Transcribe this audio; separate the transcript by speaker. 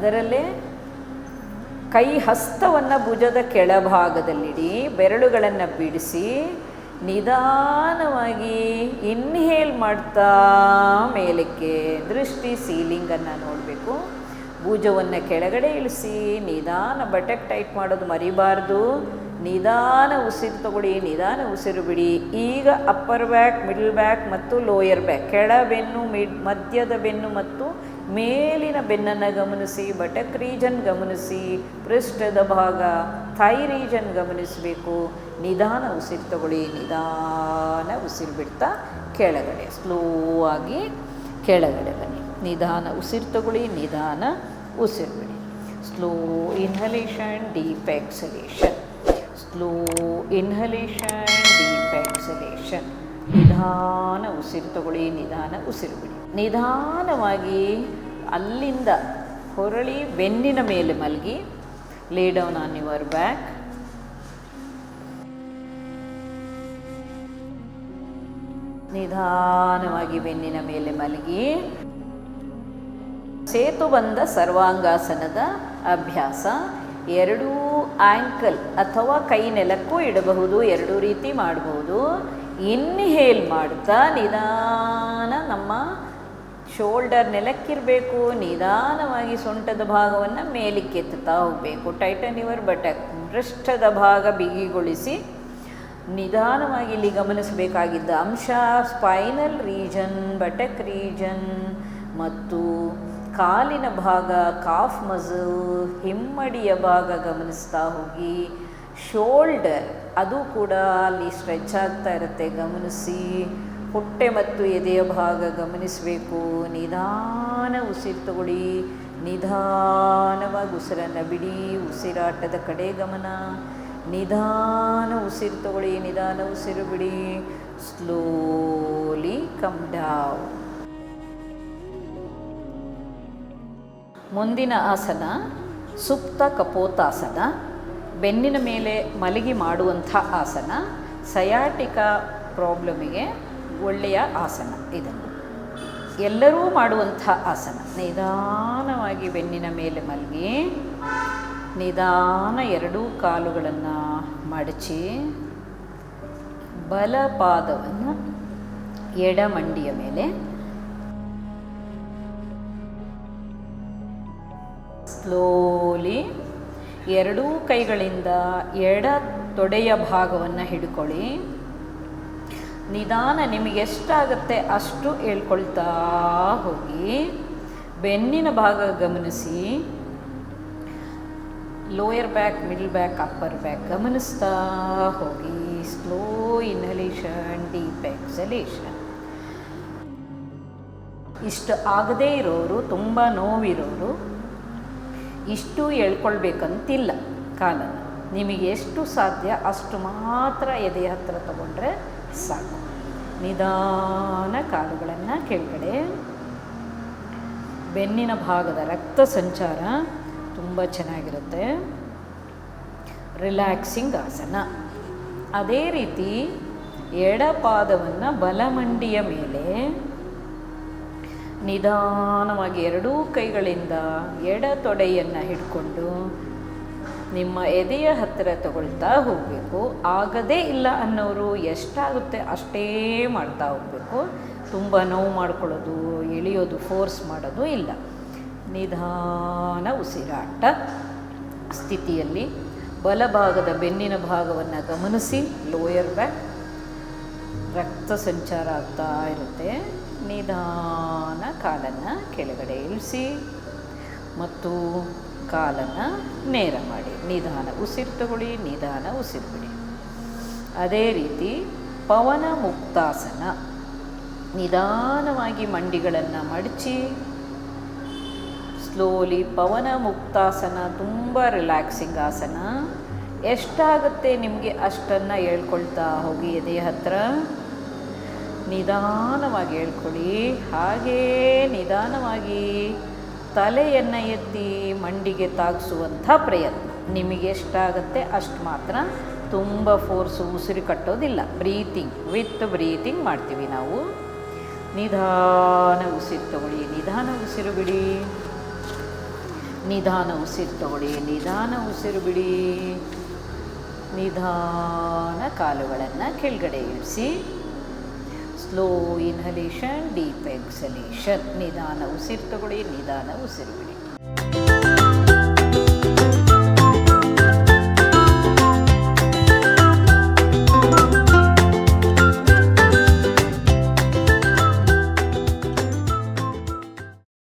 Speaker 1: ಅದರಲ್ಲೇ ಕೈ ಹಸ್ತವನ್ನು ಭುಜದ ಕೆಳಭಾಗದಲ್ಲಿಡಿ, ಬೆರಳುಗಳನ್ನು ಬಿಡಿಸಿ ನಿಧಾನವಾಗಿ ಇನ್ಹೇಲ್ ಮಾಡ್ತಾ ಮೇಲಕ್ಕೆ ದೃಷ್ಟಿ ಸೀಲಿಂಗನ್ನು ನೋಡಬೇಕು. ಭುಜವನ್ನು ಕೆಳಗಡೆ ಇಳಿಸಿ ನಿಧಾನ ಬಟಕ್ ಟೈಟ್ ಮಾಡೋದು ಮರಿಬಾರ್ದು. ನಿಧಾನ ಉಸಿರು ತಗೊಳ್ಳಿ, ನಿಧಾನ ಉಸಿರು ಬಿಡಿ. ಈಗ ಅಪ್ಪರ್ ಬ್ಯಾಕ್, ಮಿಡಲ್ ಬ್ಯಾಕ್ ಮತ್ತು ಲೋಯರ್ ಬ್ಯಾಕ್, ಕೆಳ ಬೆನ್ನು, ಮಧ್ಯದ ಬೆನ್ನು ಮತ್ತು ಮೇಲಿನ ಬೆನ್ನನ್ನು ಗಮನಿಸಿ. ಬಟಕ್ ರೀಜನ್ ಗಮನಿಸಿ, ಪೃಷ್ಠದ ಭಾಗ, ಥೈ ರೀಜನ್ ಗಮನಿಸಬೇಕು. ನಿಧಾನ ಉಸಿರು ತಗೊಳ್ಳಿ, ನಿಧಾನ ಉಸಿರು ಬಿಡ್ತಾ ಕೆಳಗಡೆ ಸ್ಲೋ ಆಗಿ ಕೆಳಗಡೆ ಬನ್ನಿ. ನಿಧಾನ ಉಸಿರು ತಗೊಳ್ಳಿ, ನಿಧಾನ ಉಸಿರು ಬಿಡಿ. Slow inhalation, deep ಎಕ್ಸಲೇಷನ್, slow inhalation, deep ಎಕ್ಸಲೇಷನ್. ನಿಧಾನ ಉಸಿರು ತಗೊಳ್ಳಿ, ನಿಧಾನ ಉಸಿರು ಬಿಡಿ. ನಿಧಾನವಾಗಿ ಅಲ್ಲಿಂದ ಹೊರಳಿ ಬೆನ್ನಿನ ಮೇಲೆ ಮಲಗಿ. ಲೇ ಡೌನ್ ಆನ್ ಯುವರ್ ಬ್ಯಾಕ್. ನಿಧಾನವಾಗಿ ಬೆನ್ನಿನ ಮೇಲೆ ಮಲಗಿ. ಸೇತುಬಂಧ ಸರ್ವಾಂಗಾಸನದ ಅಭ್ಯಾಸ. ಎರಡೂ ಆ್ಯಂಕಲ್ ಅಥವಾ ಕೈ ನೆಲಕ್ಕೂ ಇಡಬಹುದು, ಎರಡೂ ರೀತಿ ಮಾಡಬಹುದು. ಇನ್ಹೇಲ್ ಮಾಡ್ತಾ ನಿಧಾನ ನಮ್ಮ ಶೋಲ್ಡರ್ ನೆಲಕ್ಕಿರಬೇಕು. ನಿಧಾನವಾಗಿ ಸೊಂಟದ ಭಾಗವನ್ನು ಮೇಲಕ್ಕೆತ್ತುತ್ತಾ ಹೋಗಬೇಕು. ಟೈಟನ್ ಯುವರ್ ಬಟಕ್, ಪೃಷ್ಠದ ಭಾಗ ಬಿಗಿಗೊಳಿಸಿ. ನಿಧಾನವಾಗಿ ಇಲ್ಲಿ ಗಮನಿಸಬೇಕಾಗಿದ್ದ ಅಂಶ ಸ್ಪೈನಲ್ ರೀಜನ್, ಬಟಕ್ ರೀಜನ್ ಮತ್ತು ಕಾಲಿನ ಭಾಗ, ಕಾಫ್ ಮಸಲ್, ಹಿಮ್ಮಡಿಯ ಭಾಗ ಗಮನಿಸ್ತಾ ಹೋಗಿ. ಶೋಲ್ಡರ್ ಅದು ಕೂಡ ಅಲ್ಲಿ ಸ್ಟ್ರೆಚ್ ಆಗ್ತಾ ಇರುತ್ತೆ, ಗಮನಿಸಿ. ಹೊಟ್ಟೆ ಮತ್ತು ಎದೆಯ ಭಾಗ ಗಮನಿಸಬೇಕು. ನಿಧಾನ ಉಸಿರು ತಗೊಳ್ಳಿ, ನಿಧಾನವಾಗಿ ಉಸಿರನ್ನು ಬಿಡಿ. ಉಸಿರಾಟದ ಕಡೆ ಗಮನ. ನಿಧಾನ ಉಸಿರು ತಗೊಳ್ಳಿ, ನಿಧಾನ ಉಸಿರು ಬಿಡಿ. Slowly come down. ಮುಂದಿನ ಆಸನ ಸುಪ್ತ ಕಪೋತಾಸನ. ಬೆನ್ನಿನ ಮೇಲೆ ಮಲಗಿ ಮಾಡುವಂಥ ಆಸನ. ಸಯಾಟಿಕಾ ಪ್ರಾಬ್ಲಮಿಗೆ ಒಳ್ಳೆಯ ಆಸನ ಇದನ್ನು. ಎಲ್ಲರೂ ಮಾಡುವಂಥ ಆಸನ. ನಿಧಾನವಾಗಿ ಬೆನ್ನಿನ ಮೇಲೆ ಮಲಗಿ, ನಿಧಾನ ಎರಡೂ ಕಾಲುಗಳನ್ನು ಮಡಚಿ, ಬಲಪಾದವನ್ನು ಎಡಮಂಡಿಯ ಮೇಲೆ, ಸ್ಲೋಲಿ ಎರಡೂ ಕೈಗಳಿಂದ ಎಡ ತೊಡೆಯ ಭಾಗವನ್ನು ಹಿಡ್ಕೊಳ್ಳಿ. ನಿಧಾನ ನಿಮಗೆ ಎಷ್ಟಾಗುತ್ತೆ ಅಷ್ಟು ಹೇಳ್ಕೊಳ್ತಾ ಹೋಗಿ. ಬೆನ್ನಿನ ಭಾಗ ಗಮನಿಸಿ. Lower back, middle back, upper back ಗಮನಿಸ್ತಾ ಹೋಗಿ. Slow inhalation, deep ಎಕ್ಸಲೇಷನ್. ಇಷ್ಟು ಆಗದೇ ಇರೋರು, ತುಂಬ ನೋವಿರೋರು ಇಷ್ಟು ಎಳ್ಕೊಳ್ಬೇಕಂತಿಲ್ಲ. ಕಾಲನ್ನು ನಿಮಗೆ ಎಷ್ಟು ಸಾಧ್ಯ ಅಷ್ಟು ಮಾತ್ರ ಎದೆಯ ಹತ್ತಿರ ತಗೊಂಡ್ರೆ ಸಾಕು. ನಿಧಾನ ಕಾಲುಗಳನ್ನು ಕೆಳಗಡೆ. ಬೆನ್ನಿನ ಭಾಗದ ರಕ್ತ ಸಂಚಾರ ತುಂಬ ಚೆನ್ನಾಗಿರುತ್ತೆ. ರಿಲ್ಯಾಕ್ಸಿಂಗ್ ಆಸನ. ಅದೇ ರೀತಿ ಎಡಪಾದವನ್ನು ಬಲಮಂಡಿಯ ಮೇಲೆ ನಿಧಾನವಾಗಿ ಎರಡೂ ಕೈಗಳಿಂದ ಎಡ ತೊಡೆಯನ್ನು ಹಿಡ್ಕೊಂಡು ನಿಮ್ಮ ಎದೆಯ ಹತ್ತಿರ ತಗೊಳ್ತಾ ಹೋಗಬೇಕು. ಆಗದೇ ಇಲ್ಲ ಅನ್ನೋರು ಎಷ್ಟಾಗುತ್ತೆ ಅಷ್ಟೇ ಮಾಡ್ತಾ ಹೋಗಬೇಕು. ತುಂಬ ನೋವು ಮಾಡ್ಕೊಳ್ಳೋದು, ಎಳೆಯೋದು, ಫೋರ್ಸ್ ಮಾಡೋದು ಇಲ್ಲ. ನಿಧಾನ ಉಸಿರಾಟ ಸ್ಥಿತಿಯಲ್ಲಿ ಬಲಭಾಗದ ಬೆನ್ನಿನ ಭಾಗವನ್ನು ಗಮನಿಸಿ. ಲೋಯರ್ ಬ್ಯಾಕ್ ರಕ್ತ ಸಂಚಾರ ಆಗ್ತಾ ಇರುತ್ತೆ. ನಿಧಾನ ಕಾಲನ್ನು ಕೆಳಗಡೆ ಇಳಿಸಿ ಮತ್ತು ಕಾಲನ್ನು ನೇರ ಮಾಡಿ. ನಿಧಾನ ಉಸಿರು ತಗೊಳ್ಳಿ, ನಿಧಾನ ಉಸಿರು ಬಿಡಿ. ಅದೇ ರೀತಿ ಪವನ ಮುಕ್ತಾಸನ. ನಿಧಾನವಾಗಿ ಮಂಡಿಗಳನ್ನು ಮಡಚಿ ಸ್ಲೋಲಿ ಪವನ ಮುಕ್ತಾಸನ. ತುಂಬ ರಿಲ್ಯಾಕ್ಸಿಂಗ್ ಆಸನ. ಎಷ್ಟಾಗುತ್ತೆ ನಿಮಗೆ ಅಷ್ಟನ್ನು ಹೇಳ್ಕೊಳ್ತಾ ಹೋಗಿ. ಎದೆಯ ಹತ್ತಿರ ನಿಧಾನವಾಗಿ ಹೇಳ್ಕೊಳ್ಳಿ. ಹಾಗೇ ನಿಧಾನವಾಗಿ ತಲೆಯನ್ನು ಎತ್ತಿ ಮಂಡಿಗೆ ತಾಗಿಸುವಂಥ ಪ್ರಯತ್ನ. ನಿಮಗೆ ಎಷ್ಟಾಗುತ್ತೆ ಅಷ್ಟು ಮಾತ್ರ. ತುಂಬ ಫೋರ್ಸು ಉಸಿರು ಕಟ್ಟೋದಿಲ್ಲ. ಬ್ರೀತಿಂಗ್ ವಿತ್ ಬ್ರೀತಿಂಗ್ ಮಾಡ್ತೀವಿ ನಾವು. ನಿಧಾನ ಉಸಿರು ತಗೊಳ್ಳಿ, ನಿಧಾನ ಉಸಿರು ಬಿಡಿ. ನಿಧಾನ ಉಸಿರು ತಗೊಳ್ಳಿ, ನಿಧಾನ ಉಸಿರು ಬಿಡಿ. ನಿಧಾನ ಕಾಲುಗಳನ್ನು ಕೆಳಗಡೆ ಇಳಿಸಿ. Slow inhalation, deep ಎಕ್ಸಲೇಷನ್. ನಿಧಾನ ಉಸಿರು ತಗೊಳ್ಳಿ, ನಿಧಾನ ಉಸಿರು ಬಿಡಿ.